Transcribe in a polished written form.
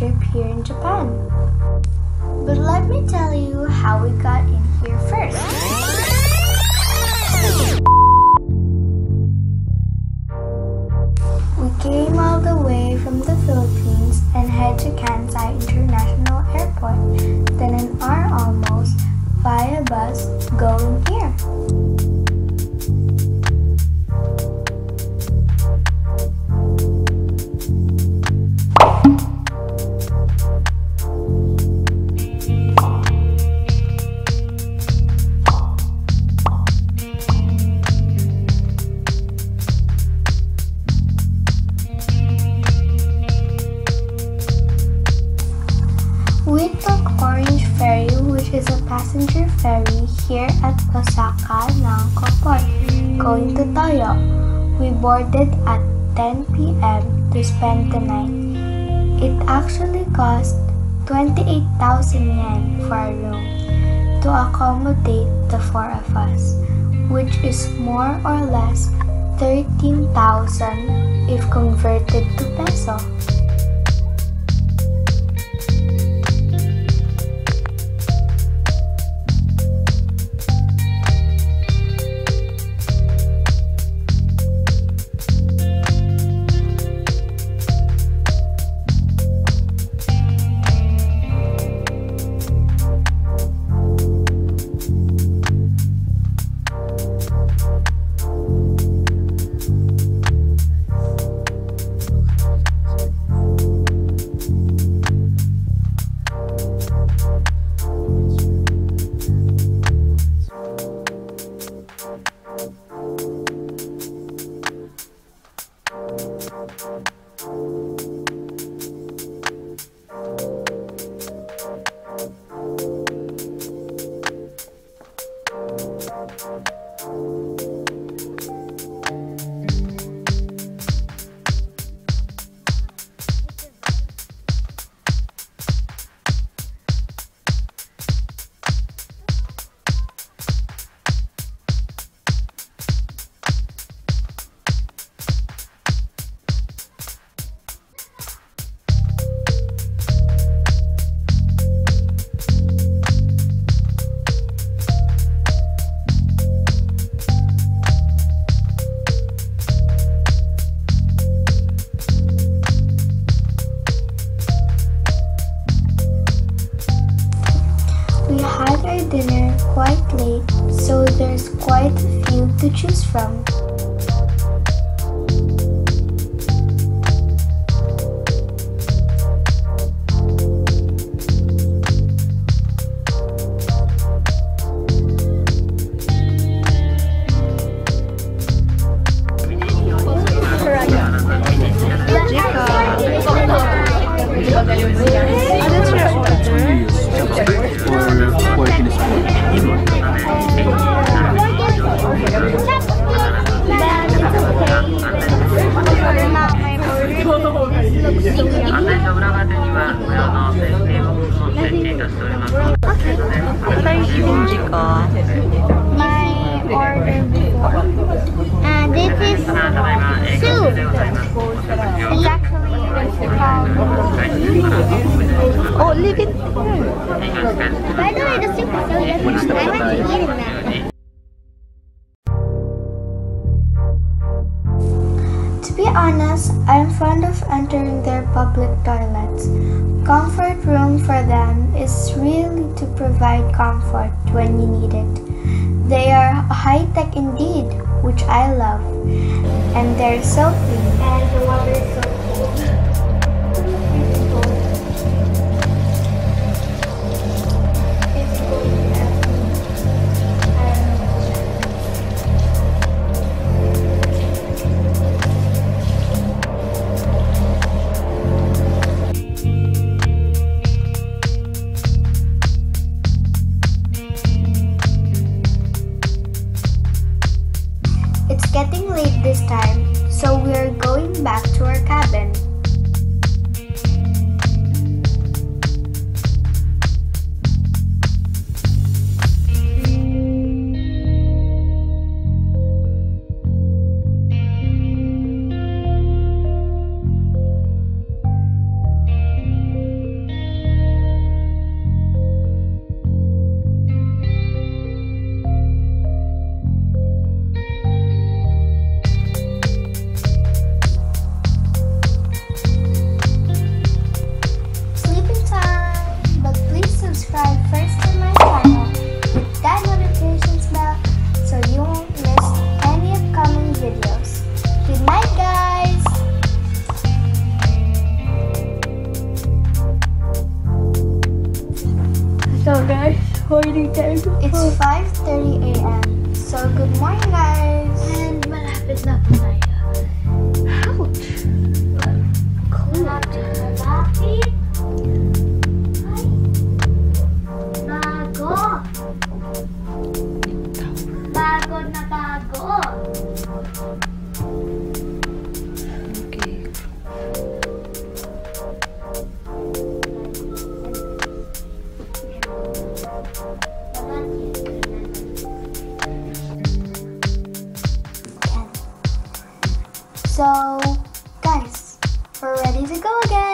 trip here in Japan. But let me tell you how we got in here first. We came all the way from the Philippines and head to Kansai International Airport, then an hour almost via bus going here. We took Orange Ferry, which is a passenger ferry here at Osaka Nanko Port, going to Toyo. We boarded at 10 p.m. to spend the night. It actually cost 28,000 yen for a room to accommodate the four of us, which is more or less 13,000 if converted to peso. We had our dinner quite late, so there's quite a few to choose from. My order before. This is soup. It's actually called. Oh, leave it. By the way, the soup is so yummy. I want to eat it now. To be honest, I'm fond of entering their public toilets. Comfort room for them is really to provide comfort when you need it. They are high-tech indeed, which I love. And they're so clean. And the water is so cold. It's getting late this time, so we're going back to our cabin. So guys, morning time. It's 5:30 a.m. So good morning guys. And malapit na po tayo. Ouch! Cold. Malapit. Ay. Bago. Bago na bago. Okay. So guys, we're ready to go again.